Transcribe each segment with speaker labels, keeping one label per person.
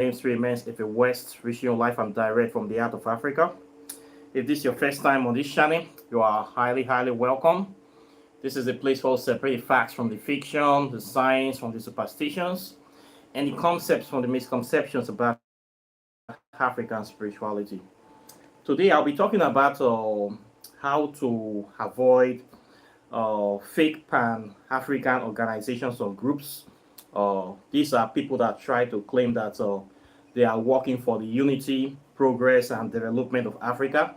Speaker 1: name's remains If West, reaching your life and direct from the heart of Africa. If this is your first time on this channel, you are highly welcome. This is a place where we separate facts from the fiction, the science from the superstitions, and the concepts from the misconceptions about African spirituality. Today, I'll be talking about how to avoid fake pan-African organizations or groups. These are people that try to claim that they are working for the unity, progress, and development of Africa,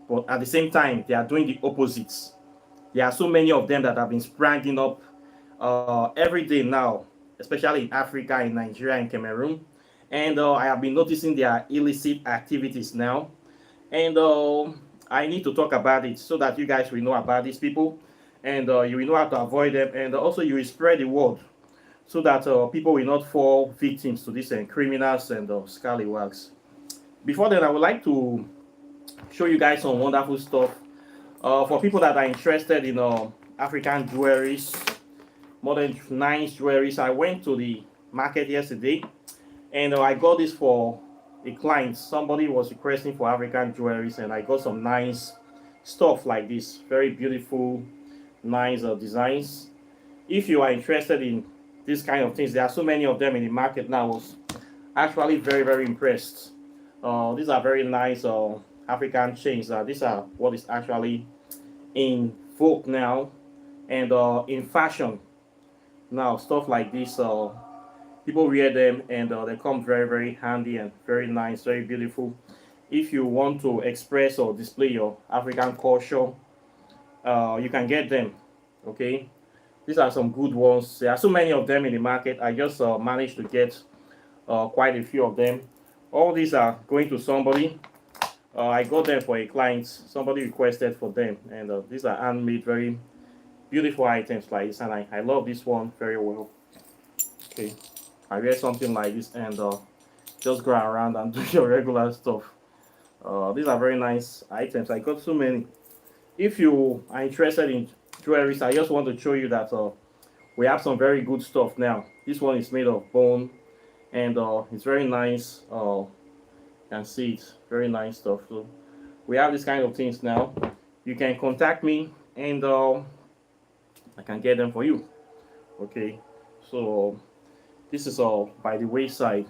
Speaker 1: but at the same time, they are doing the opposites. There are so many of them that have been springing up every day now, especially in Africa, in Nigeria, and Cameroon. And I have been noticing their illicit activities now. And I need to talk about it so that you guys will know about these people, and you will know how to avoid them, and also you will spread the word so that people will not fall victims to these criminals and scallywags. Before then, I would like to show you guys some wonderful stuff for people that are interested in African jewelries, modern nice jewelries. I went to the market yesterday, and I got this for a client. Somebody was requesting for African jewelries, and I got some nice stuff like this. Very beautiful, nice designs. If you are interested in these kind of things, there are so many of them in the market now. I was actually very impressed. These are very nice African chains. These are what is actually in vogue now and in fashion now. Stuff like this, people wear them, and they come very handy and very nice, very beautiful. If you want to express or display your African culture, you can get them. Okay, these are some good ones. There are so many of them in the market. I just managed to get quite a few of them. All these are going to somebody. I got them for a client. Somebody requested for them, and these are handmade, very beautiful items like this, and I love this one very well. Okay, I wear something like this and just go around and do your regular stuff. These are very nice items. I got so many. If you are interested in jewelry, I just want to show you that we have some very good stuff now. This one is made of bone, and it's very nice. You can see it, very nice stuff. So we have this kind of things now. You can contact me, and I can get them for you. Okay, so this is all by the wayside.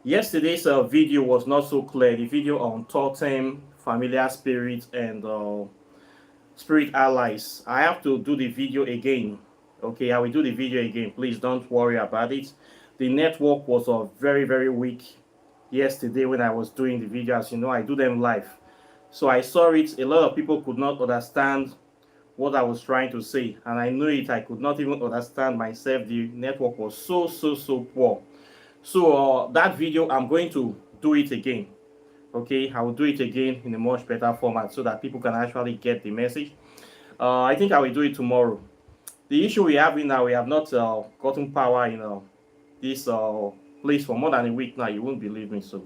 Speaker 1: Yesterday's video was not so clear. The video on totem, familiar spirits, and spirit allies. I have to do the video again. Okay, I will do the video again. Please don't worry about it. The network was very weak yesterday when I was doing the video. As you know, I do them live, so I saw it. A lot of people could not understand what I was trying to say, and I knew it. I could not even understand myself. The network was so poor. So that video, I'm going to do it again. Okay, I will do it again in a much better format so that people can actually get the message. I think I will do it tomorrow. The issue we have now, we have not gotten power in this place for more than a week now. You won't believe me. So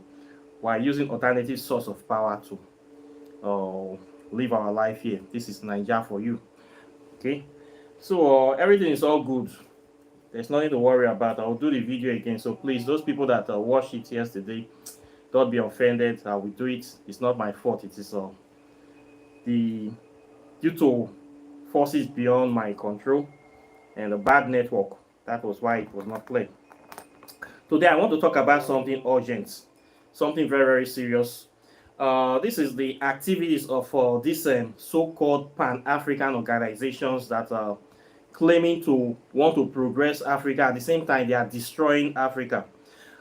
Speaker 1: we're using alternative source of power to live our life here. This is Nigeria for you. Okay, so everything is all good. There's nothing to worry about. I'll do the video again. So please, those people that watched it yesterday, don't be offended. I will do it. It's not my fault. It is due to forces beyond my control and a bad network. That was why it was not clear. Today I want to talk about something urgent, something very serious. This is the activities of these so-called pan-African organizations that are claiming to want to progress Africa. At the same time, they are destroying Africa.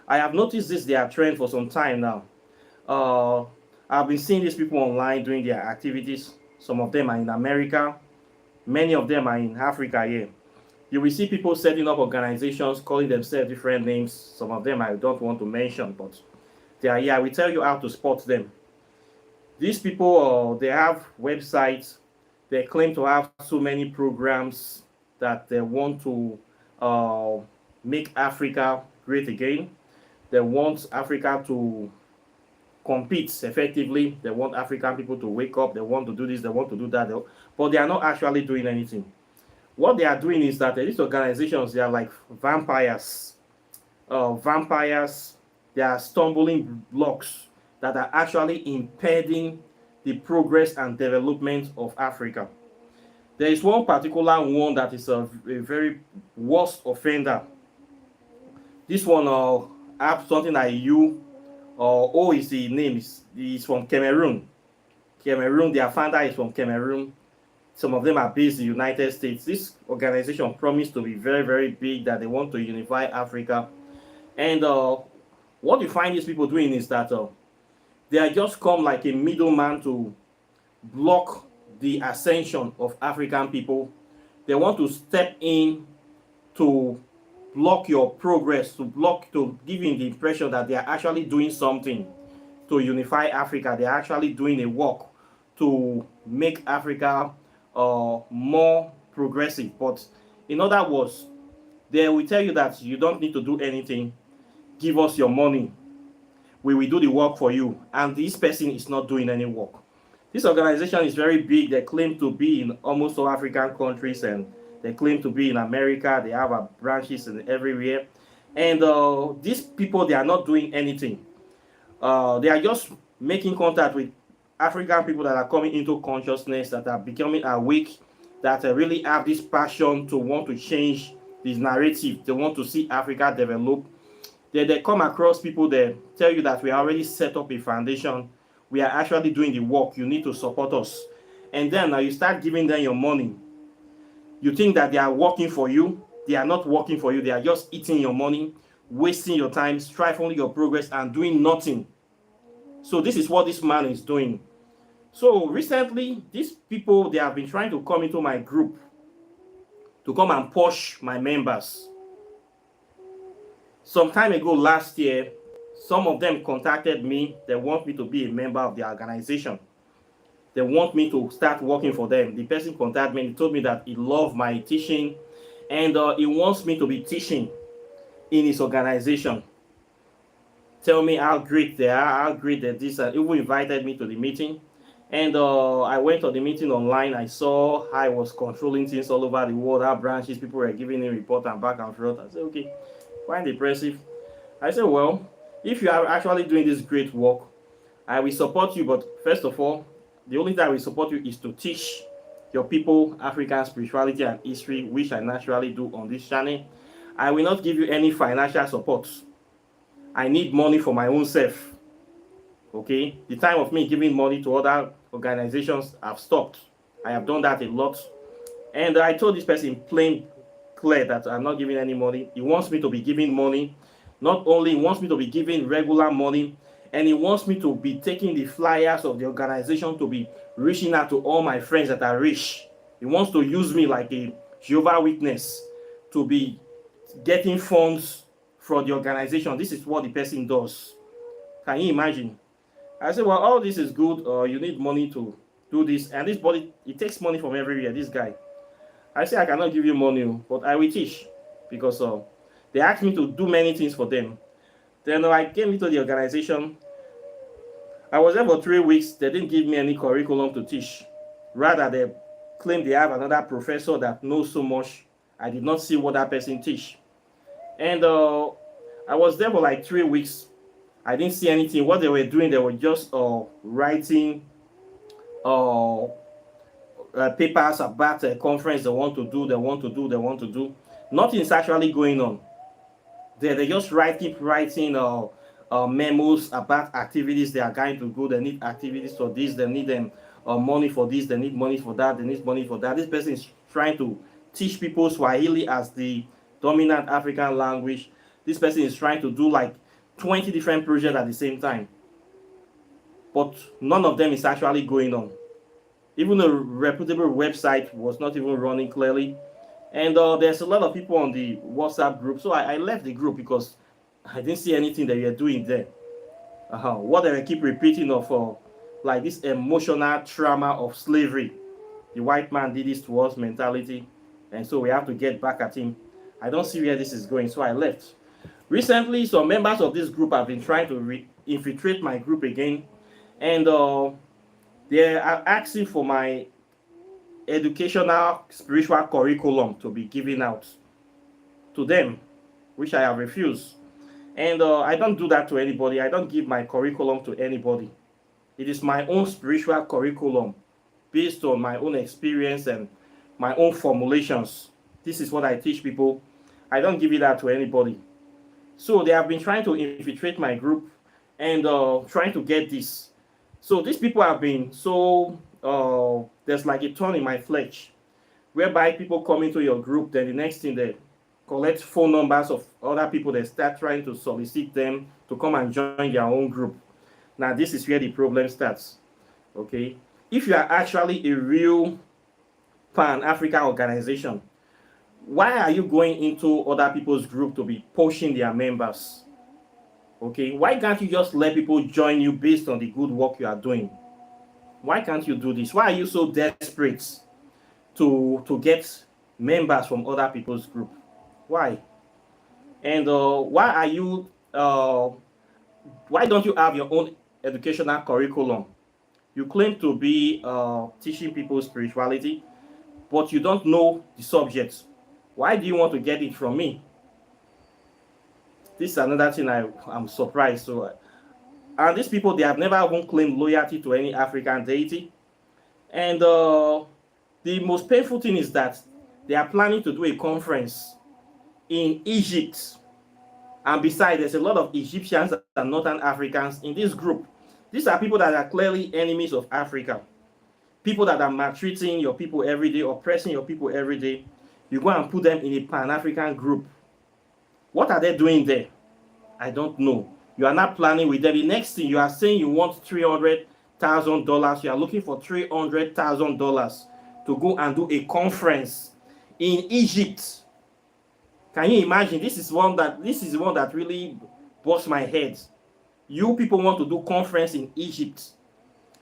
Speaker 1: I have noticed this their trend for some time now. I've been seeing these people online doing their activities. Some of them are in America. Many of them are in Africa here. You will see people setting up organizations, calling themselves different names. Some of them I don't want to mention, but they are here. I will tell you how to spot them. These people, they have websites. They claim to have so many programs that they want to make Africa great again. They want Africa to compete effectively. They want African people to wake up. They want to do this. They want to do that. But they are not actually doing anything. What they are doing is that these organizations, they are like vampires. Vampires There are stumbling blocks that are actually impeding the progress and development of Africa. There is one particular one that is a very worst offender. This one have something like U or O is the name, is from Cameroon. Cameroon, their founder is from Cameroon. Some of them are based in the United States. This organization promised to be very, very big, that they want to unify Africa. And what you find these people doing is that they are just come like a middleman to block the ascension of African people. They want to step in to block your progress, to give you the impression that they are actually doing something to unify Africa. They are actually doing a work to make Africa more progressive. But in other words, they will tell you that you don't need to do anything. Give us your money. We will do the work for you. And this person is not doing any work. This organization is very big. They claim to be in almost all African countries, and they claim to be in America. They have branches in everywhere. And these people, they are not doing anything. They are just making contact with African people that are coming into consciousness, that are becoming awake, that really have this passion to want to change this narrative. They want to see Africa develop. They come across people that tell you that we already set up a foundation. We are actually doing the work. You need to support us. And then now you start giving them your money. You think that they are working for you. They are not working for you. They are just eating your money, wasting your time, stifling your progress, and doing nothing. So this is what this man is doing. So recently, these people, they have been trying to come into my group to come and push my members. Some time ago last year, some of them contacted me. They want me to be a member of the organization. They want me to start working for them. The person contacted me and told me that he loved my teaching, and he wants me to be teaching in his organization. Tell me how great they are, how great that this, and even invited me to the meeting. And I went to the meeting online. I saw how I was controlling things all over the world, how branches, people were giving me report and back and forth. I said, okay, quite impressive. I said, well, if you are actually doing this great work, I will support you. But first of all, the only thing I will support you is to teach your people African spirituality and history, which I naturally do on this channel. I will not give you any financial support. I need money for my own self. Okay, the time of me giving money to other organizations have stopped. I have done that a lot. And I told this person plain clear that I'm not giving any money. He wants me to be giving money. Not only he wants me to be giving regular money, and he wants me to be taking the flyers of the organization to be reaching out to all my friends that are rich. He wants to use me like a Jehovah's Witness to be getting funds for the organization. This is what the person does. Can you imagine? I said, well, all this is good. You need money to do this. And this body, it takes money from everywhere, this guy. I said, I cannot give you money, but I will teach. Because they asked me to do many things for them. Then I came into the organization. I was there for 3 weeks. They didn't give me any curriculum to teach. Rather, they claimed they have another professor that knows so much. I did not see what that person teach. And I was there for like 3 weeks. I didn't see anything. What they were doing, they were just writing papers about a conference they want to do. Nothing is actually going on. They just keep writing memos about activities they are going to go. They need activities for this. They need them money for this. They need money for that. They need money for that. This person is trying to teach people Swahili as the dominant African language. This person is trying to do like 20 different projects at the same time. But none of them is actually going on. Even a reputable website was not even running clearly. And there's a lot of people on the WhatsApp group. So I left the group because I didn't see anything that you're doing there. What they keep repeating of like this emotional trauma of slavery. The white man did this to us mentality. And so we have to get back at him. I don't see where this is going. So I left. Recently, some members of this group have been trying to infiltrate my group again. And they are asking for my educational spiritual curriculum to be given out to them, which I have refused. And I don't do that to anybody. I don't give my curriculum to anybody. It is my own spiritual curriculum based on my own experience and my own formulations. This is what I teach people. I don't give it out to anybody. So they have been trying to infiltrate my group and trying to get this. So these people have been so, there's like a thorn in my flesh, whereby people come into your group, then the next thing they collect phone numbers of other people, they start trying to solicit them to come and join their own group. Now this is where the problem starts. Okay, if you are actually a real Pan-African organization, why are you going into other people's group to be poaching their members? Okay, why can't you just let people join you based on the good work you are doing? Why can't you do this? Why are you so desperate to get members from other people's group? Why? And why are you why don't you have your own educational curriculum? You claim to be teaching people spirituality, but you don't know the subject. Why do you want to get it from me? This is another thing I'm surprised. So, and these people, they have never even claimed loyalty to any African deity. And the most painful thing is that they are planning to do a conference in Egypt. And besides, there's a lot of Egyptians and Northern Africans in this group. These are people that are clearly enemies of Africa. People that are maltreating your people every day, oppressing your people every day. You go and put them in a Pan-African group. What are they doing there? I don't know. You are not planning with them. The next thing, you are saying you want $300,000. You are looking for $300,000 to go and do a conference in Egypt. Can you imagine? This is the one that really busts my head. You people want to do conference in Egypt.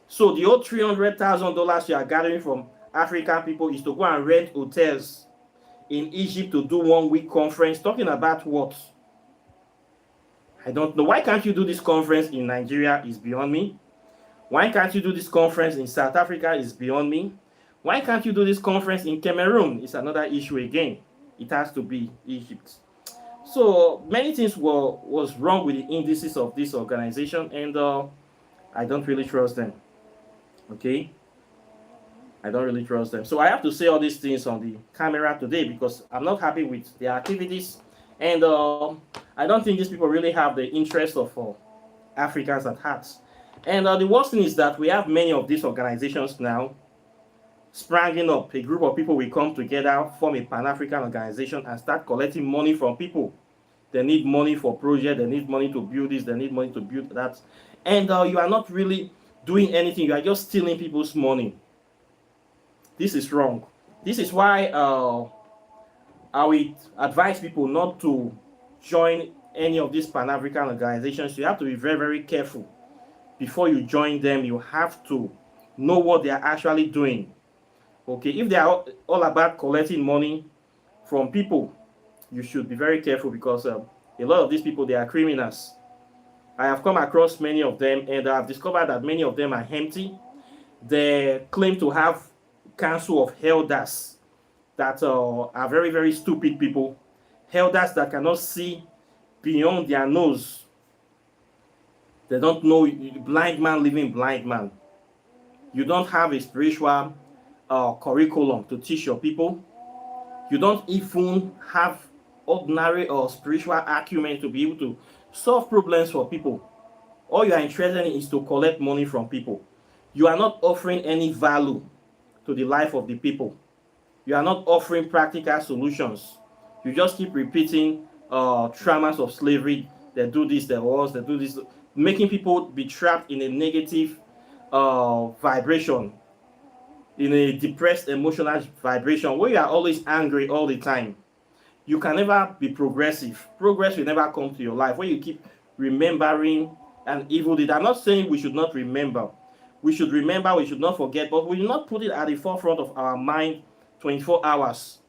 Speaker 1: So the whole $300,000 you are gathering from African people is to go and rent hotels in Egypt to do 1 week conference. Talking about what? I don't know. Why can't you do this conference in Nigeria is beyond me. Why can't you do this conference in South Africa is beyond me. Why can't you do this conference in Cameroon? It's another issue again. It has to be Egypt. So many things was wrong with the indices of this organization, and I don't really trust them. Okay, I don't really trust them. So I have to say all these things on the camera today because I'm not happy with their activities, and I don't think these people really have the interest of Africans at heart. And the worst thing is that we have many of these organizations now springing up. A group of people will come together, form a Pan-African organization, and start collecting money from people. They need money for projects, they need money to build this, they need money to build that. And you are not really doing anything, you are just stealing people's money. This is wrong. This is why I would advise people not to join any of these Pan-African organizations. You have to be very, very careful. Before you join them, you have to know what they are actually doing. Okay, if they are all about collecting money from people, you should be very careful because a lot of these people, they are criminals. I have come across many of them, and I have discovered that many of them are empty. They claim to have council of elders that are very, very stupid people. Elders that cannot see beyond their nose. They don't know. Blind man living blind man. You don't have a spiritual curriculum to teach your people. You don't even have ordinary or spiritual acumen to be able to solve problems for people. All you are interested in is to collect money from people. You are not offering any value to the life of the people. You are not offering practical solutions. You just keep repeating traumas of slavery. They do this, they was, they do this, making people be trapped in a negative vibration, in a depressed emotional vibration where you are always angry all the time. You can never be progressive. Progress will never come to your life when you keep remembering an evil deed. I'm not saying we should not remember. We should remember, we should not forget, but we will not put it at the forefront of our mind 24 hours.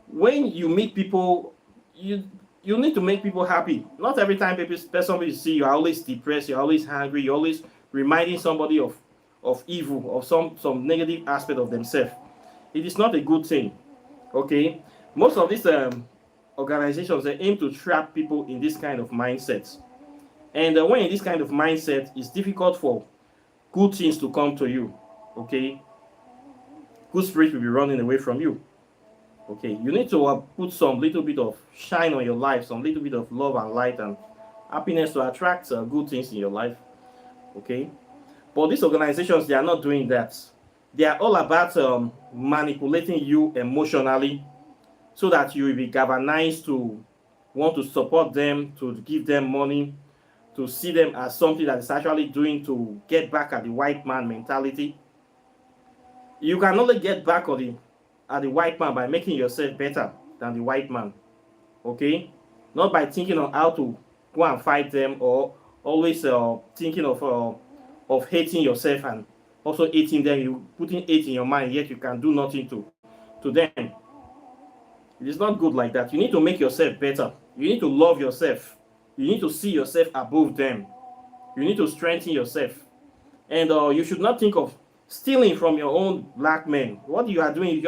Speaker 1: When you meet people, you need to make people happy. Not every time somebody see you are always depressed, you're always angry, you're always reminding somebody of evil, of some negative aspect of themselves. It is not a good thing. Okay, most of these organizations, they aim to trap people in this kind of mindset. And when in this kind of mindset, it's difficult for good things to come to you. Okay, good spirits will be running away from you. Okay, you need to put some little bit of shine on your life, some little bit of love and light and happiness to attract good things in your life. Okay, but these organizations, they are not doing that. They are all about manipulating you emotionally so that you will be galvanized to want to support them, to give them money, to see them as something that is actually doing to get back at the white man mentality. You can only get back at the white man by making yourself better than the white man. Okay, not by thinking on how to go and fight them, or always thinking of hating yourself and also hating them. You putting hate in your mind, yet you can do nothing to them. It is not good like that. You need to make yourself better. You need to love yourself. You need to see yourself above them. You need to strengthen yourself. And you should not think of stealing from your own black men. What you are doing,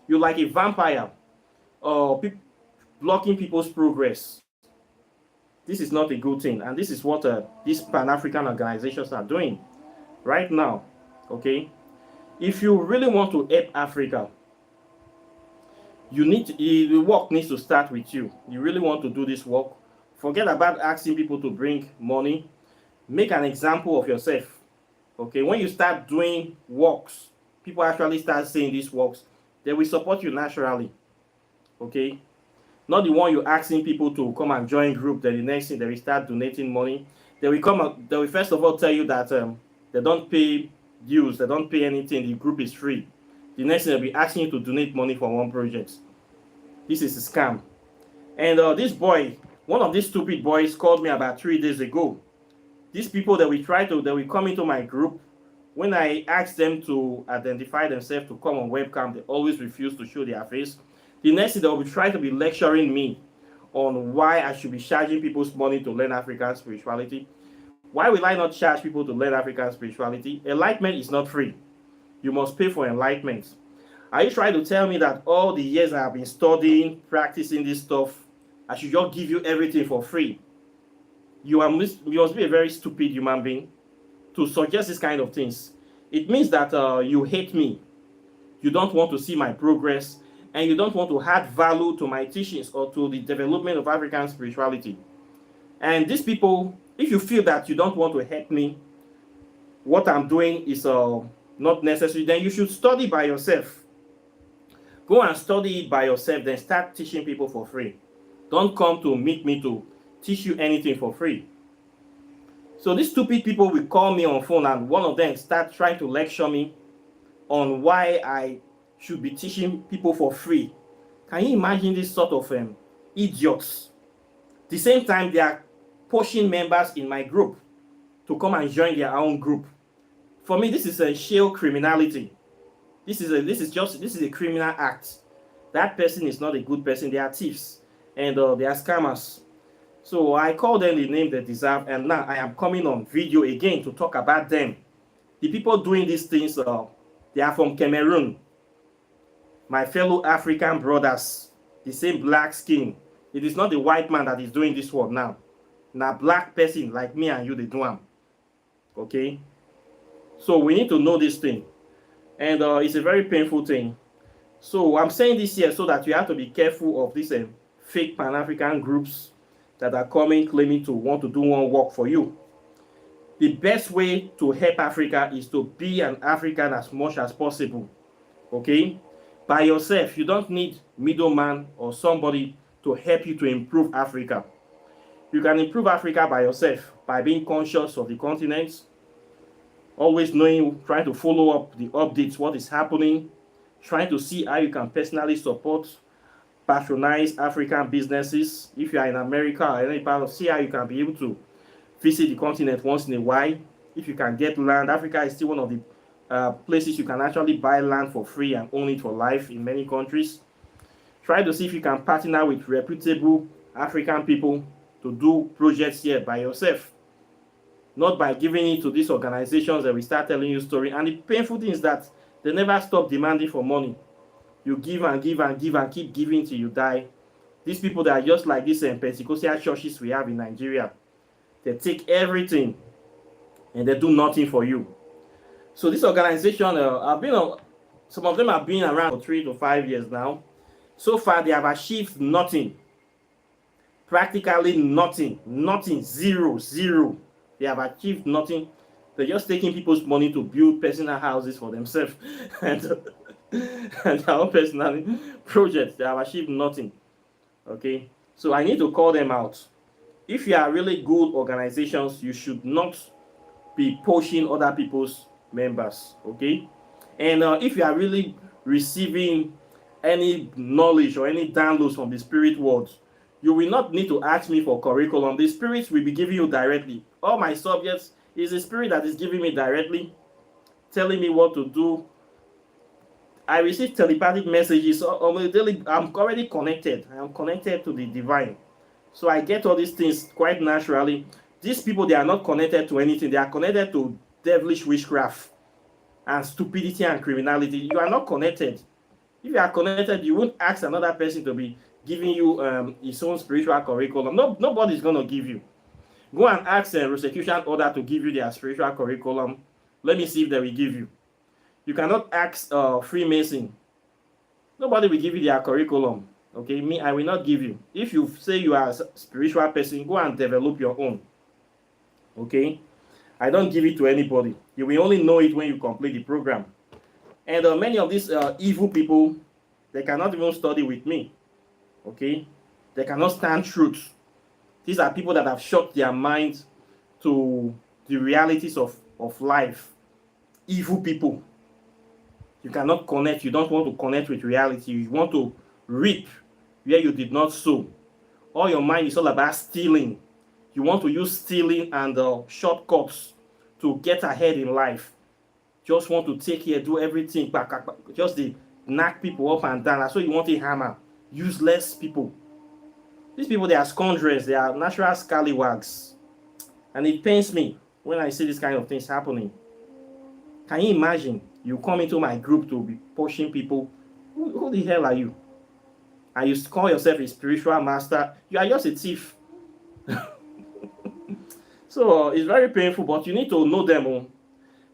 Speaker 1: you're like a vampire, blocking people's progress. This is not a good thing. And this is what these Pan-African organizations are doing right now. Okay? If you really want to help Africa, the work needs to start with you. You really want to do this work, forget about asking people to bring money. Make an example of yourself. Okay, when you start doing works, people actually start saying these works, they will support you naturally. Okay, not the one you're asking people to come and join group, then the next thing they will start donating money. They will first of all tell you that they don't pay dues, they don't pay anything, the group is free. The next thing they'll be asking you to donate money for one project. This is a scam. And this boy, one of these stupid boys, called me about 3 days ago. These people that will come into my group, when I ask them to identify themselves to come on webcam, they always refuse to show their face. The next thing, they will try to be lecturing me on why I should be charging people's money to learn African spirituality. Why will I not charge people to learn African spirituality? Enlightenment is not free. You must pay for enlightenment. Are you trying to tell me that all the years I have been studying, practicing this stuff, I should just give you everything for free? You must be a very stupid human being to suggest this kind of things. It means that you hate me. You don't want to see my progress, and you don't want to add value to my teachings or to the development of African spirituality. And these people, if you feel that you don't want to help me, what I'm doing is not necessary, then you should study by yourself. Go and study it by yourself, then start teaching people for free. Don't come to meet me to teach you anything for free. So these stupid people will call me on phone, and one of them start trying to lecture me on why I should be teaching people for free. Can you imagine this sort of idiots? The same time, they are pushing members in my group to come and join their own group. For me, this is a sheer criminality. This is a criminal act. That person is not a good person. They are thieves and they are scammers. So I call them the name they deserve, and now I am coming on video again to talk about them. The people doing these things, they are from Cameroon. My fellow African brothers, the same black skin. It is not the white man that is doing this work now. Now black person like me and you, they do them. Okay? So we need to know this thing. And it's a very painful thing. So I'm saying this here so that you have to be careful of these fake Pan-African groups that are coming claiming to want to do one work for you. The best way to help Africa is to be an African as much as possible. Okay? By yourself. You don't need middleman or somebody to help you to improve Africa. You can improve Africa by yourself, by being conscious of the continent, always knowing, trying to follow up the updates, what is happening, trying to see how you can personally support, patronize African businesses. If you are in America or any part of, see how you can be able to visit the continent once in a while. If you can get land, Africa is still one of the places you can actually buy land for free and own it for life in many countries. Try to see if you can partner with reputable African people to do projects here by yourself, not by giving it to these organizations that will start telling you story. And the painful thing is that they never stop demanding for money. You give and give and give and keep giving till you die. These people that are just like these Pentecostal churches we have in Nigeria. They take everything and they do nothing for you. So this organization, some of them have been around for 3 to 5 years now. So far, they have achieved nothing. Practically nothing. Nothing. Zero. Zero. They have achieved nothing. They're just taking people's money to build personal houses for themselves and their own personal projects. They have achieved nothing. Okay, so I need to call them out. If you are really good organizations, you should not be pushing other people's members. Okay, and if you are really receiving any knowledge or any downloads from the spirit world, you will not need to ask me for curriculum. The spirit will be giving you directly. All my subjects is the spirit that is giving me directly, telling me what to do. I receive telepathic messages on a daily. I'm already connected. I am connected to the divine. So I get all these things quite naturally. These people, they are not connected to anything. They are connected to devilish witchcraft and stupidity and criminality. You are not connected. If you are connected, you won't ask another person to be giving you his own spiritual curriculum. Nobody's going to give you. Go and ask a Rosicrucian order to give you their spiritual curriculum. Let me see if they will give you. You cannot ask Freemason. Nobody will give you their curriculum. Okay, me, I will not give you. If you say you are a spiritual person, go and develop your own. Okay, I don't give it to anybody. You will only know it when you complete the program. And many of these evil people, they cannot even study with me. Okay, they cannot stand truth. These are people that have shut their minds to the realities of life. Evil people. You cannot connect. You don't want to connect with reality. You want to reap where you did not sow. All your mind is all about stealing. You want to use stealing and shortcuts to get ahead in life. Just want to take here, do everything, just the knock people up and down. That's what you want to hammer. Useless people. These people, they are scoundrels. They are natural scallywags. And it pains me when I see this kind of things happening. Can you imagine? You come into my group to be pushing people. Who the hell are you? And you call yourself a spiritual master. You are just a thief. So it's very painful, but you need to know them.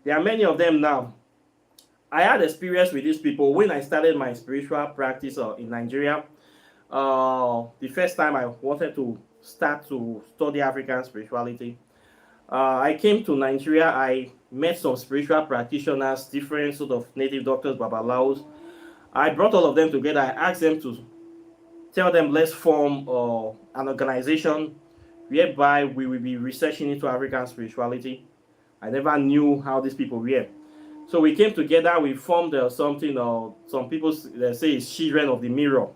Speaker 1: There are many of them now. I had experience with these people when I started my spiritual practice in Nigeria. The first time I wanted to start to study African spirituality, I came to Nigeria. I met some spiritual practitioners, different sort of native doctors, babalawos. I brought all of them together. I asked them to tell them, let's form an organization whereby we will be researching into African spirituality. I never knew how these people were. So we came together, we formed something, some people they say it's Children of the Mirror.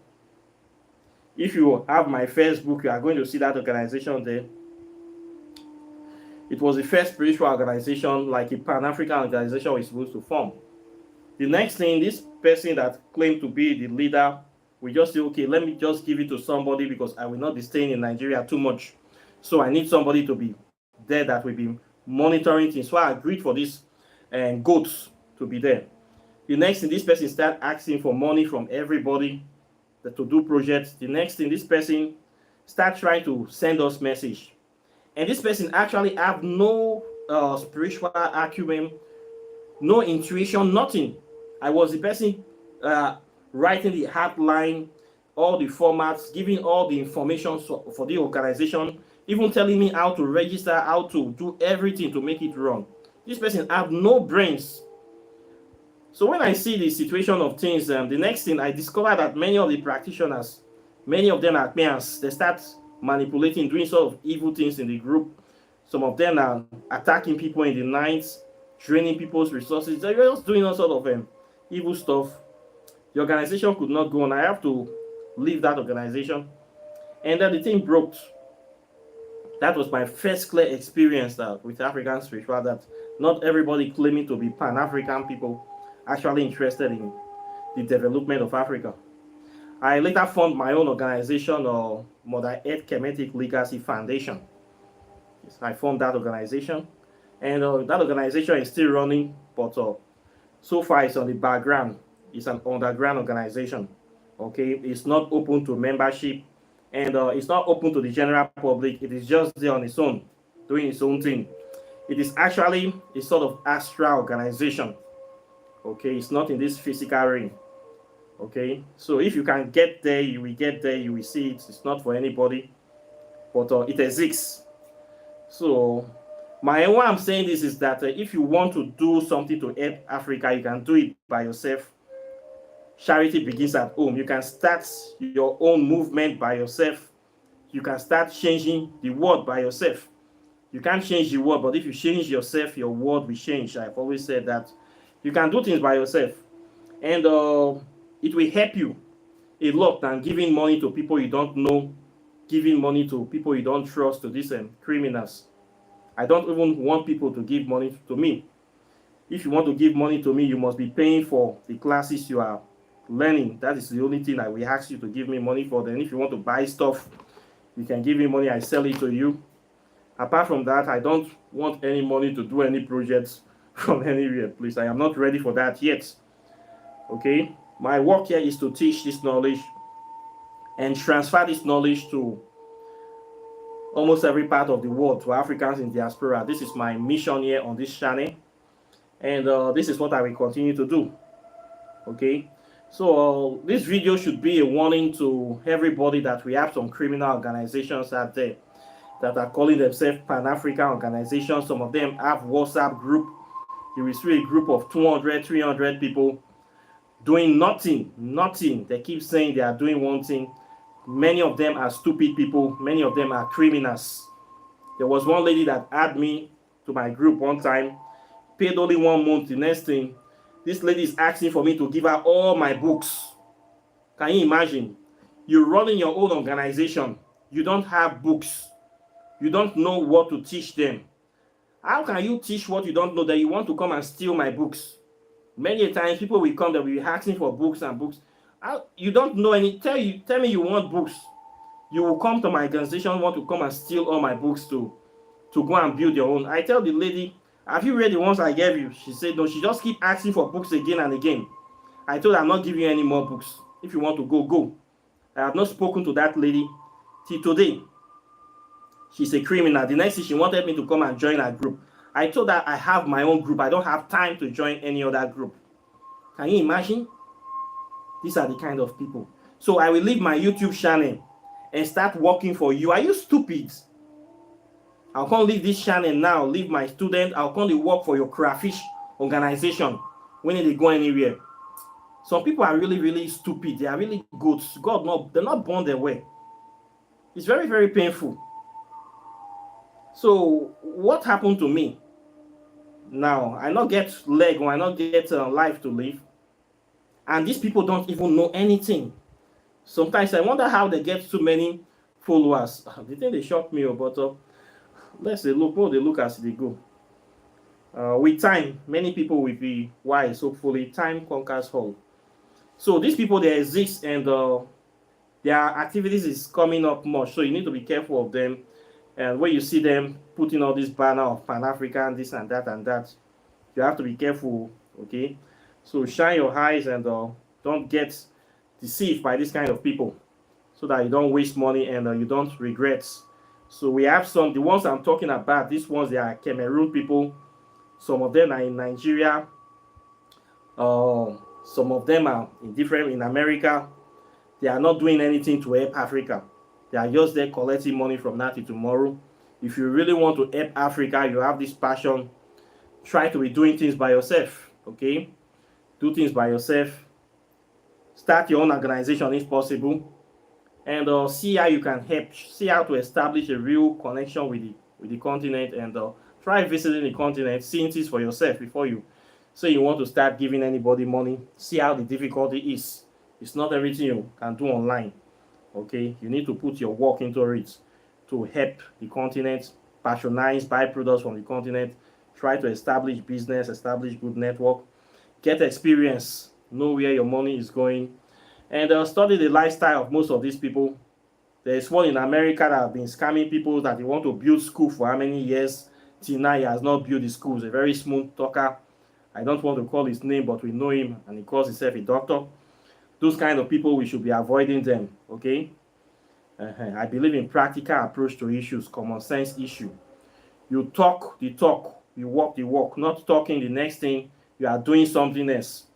Speaker 1: If you have my Facebook, you are going to see that organization there. It was the first spiritual organization, like a Pan-African organization we're supposed to form. The next thing, this person that claimed to be the leader, we just say, okay, let me just give it to somebody because I will not be staying in Nigeria too much. So I need somebody to be there that will be monitoring things. So I agreed for this goats to be there. The next thing, this person started asking for money from everybody to do projects. The next thing, this person start trying to send us message. And this person actually have no spiritual acumen, no intuition, nothing. I was the person writing the outline, all the formats, giving all the information for the organization, even telling me how to register, how to do everything to make it run. This person have no brains. So when I see the situation of things, the next thing I discovered that many of the practitioners, many of them are parents, they start manipulating, doing sort of evil things in the group. Some of them are attacking people in the night, draining people's resources. They're just doing all sort of evil stuff. The organization could not go on. I have to leave that organization. And then the thing broke. That was my first clear experience with African spiritual, that not everybody claiming to be Pan-African people actually interested in the development of Africa. I later formed my own organization, Mother Earth Kemetic Legacy Foundation. Yes, I formed that organization, and that organization is still running, but so far it's on the background. It's an underground organization. Okay, it's not open to membership. and it's not open to the general public. It is just there on its own, doing its own thing. It is actually a sort of astral organization. Okay, it's not in this physical ring. Okay, so if you can get there, you will get there. You will see it. It's not for anybody, but it exists. So why I'm saying this is that if you want to do something to help Africa, you can do it by yourself. Charity begins at home. You can start your own movement by yourself. You can start changing the world by yourself. You can't change the world, but if you change yourself, your world will change. I've always said that. You can do things by yourself, and it will help you a lot than giving money to people you don't know, giving money to people you don't trust, to these criminals. I don't even want people to give money to me. If you want to give money to me, you must be paying for the classes you are learning. That is the only thing I will ask you to give me money for. Then if you want to buy stuff, you can give me money, I sell it to you. Apart from that, I don't want any money to do any projects from anywhere, please. I am not ready for that yet. Okay? My work here is to teach this knowledge and transfer this knowledge to almost every part of the world, to Africans in diaspora. This is my mission here on this channel, and this is what I will continue to do. Okay? So this video should be a warning to everybody that we have some criminal organizations out there that are calling themselves Pan-African organizations. Some of them have WhatsApp group. You will see a group of 200, 300 people doing nothing. They keep saying they are doing one thing. Many of them are stupid people. Many of them are criminals. There was one lady that added me to my group one time, paid only 1 month. The next thing, this lady is asking for me to give her all my books. Can you imagine? You're running your own organization. You don't have books. You don't know what to teach them. How can you teach what you don't know that you want to come and steal my books? Many times people will come, that will be asking for books and books. You don't know any. Tell me you want books. You will come to my organization, want to come and steal all my books to go and build your own. I tell the lady, have you read the ones I gave you? She said no. She just keep asking for books again and again. I told her I'm not giving you any more books. If you want to go, go. I have not spoken to that lady till today. She's a criminal. The next thing, she wanted me to come and join her group. I told her I have my own group. I don't have time to join any other group. Can you imagine? These are the kind of people. So I will leave my YouTube channel and start working for you. Are you stupid? I'll come leave this channel now, leave my student. I'll come to work for your crayfish organization when they go anywhere. Some people are really, really stupid. They are really good. They're not born their way. It's very, very painful. So what happened to me? Now, I not get leg, or I not get life to live. And these people don't even know anything. Sometimes I wonder how they get so many followers. They think they shock me, but let's look. What they look as they go. With time, many people will be wise. Hopefully, time conquers all. So these people, they exist, and their activities is coming up much. So you need to be careful of them. And when you see them putting all this banner of Pan-African, this and that, you have to be careful, okay? So shine your eyes and don't get deceived by this kind of people, so that you don't waste money and you don't regret. So we have the ones I'm talking about, these ones, they are Cameroon people. Some of them are in Nigeria. Some of them are in America. They are not doing anything to help Africa. They are just there collecting money from now to tomorrow. If you really want to help Africa, you have this passion, try to be doing things by yourself, okay? Do things by yourself. Start your own organization if possible. And see how you can help. See how to establish a real connection with the continent, and try visiting the continent, seeing things for yourself before you say you want to start giving anybody money. See how the difficulty is. It's not everything you can do online. Okay, you need to put your work into it to help the continent, patronize, buy products from the continent, try to establish business, establish good network, get experience, know where your money is going, and study the lifestyle of most of these people. There's one in America that have been scamming people that they want to build school for how many years. Till now, he has not built the school. He's a very smooth talker. I don't want to call his name, but we know him, and he calls himself a doctor. Those kind of people, we should be avoiding them, okay? I believe in practical approach to issues, common sense issue. You talk the talk, you walk the walk, not talking the next thing, you are doing something else.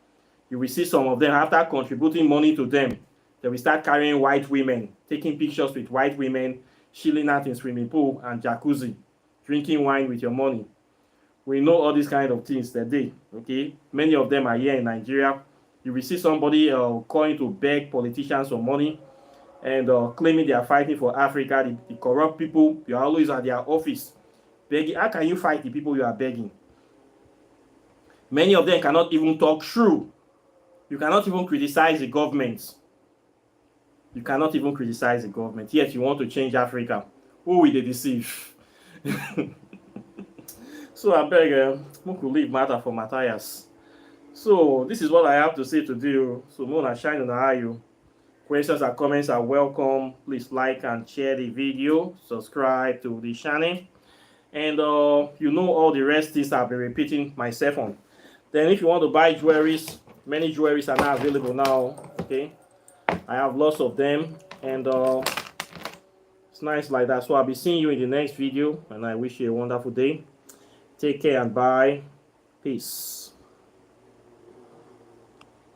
Speaker 1: You will see some of them after contributing money to them, they will start carrying white women, taking pictures with white women, chilling out in swimming pool and jacuzzi, drinking wine with your money. We know all these kind of things that they, okay? Many of them are here in Nigeria. You will see somebody calling to beg politicians for money and claiming they are fighting for Africa. The corrupt people, you are always at their office begging. How can you fight the people you are begging? Many of them cannot even talk true. You cannot even criticize the government. You cannot even criticize the government. Yet you want to change Africa. Who will they deceive? So I beg, who could leave matter for Matthias. So this is what I have to say to you. So Mona shine on the eye. Questions and comments are welcome. Please like and share the video. Subscribe to the channel. And you know all the rest things I've been repeating myself on. Then if you want to buy jewelries, many jewelries are now available now. Okay, I have lots of them, and it's nice like that. So I'll be seeing you in the next video, and I wish you a wonderful day. Take care and bye. Peace.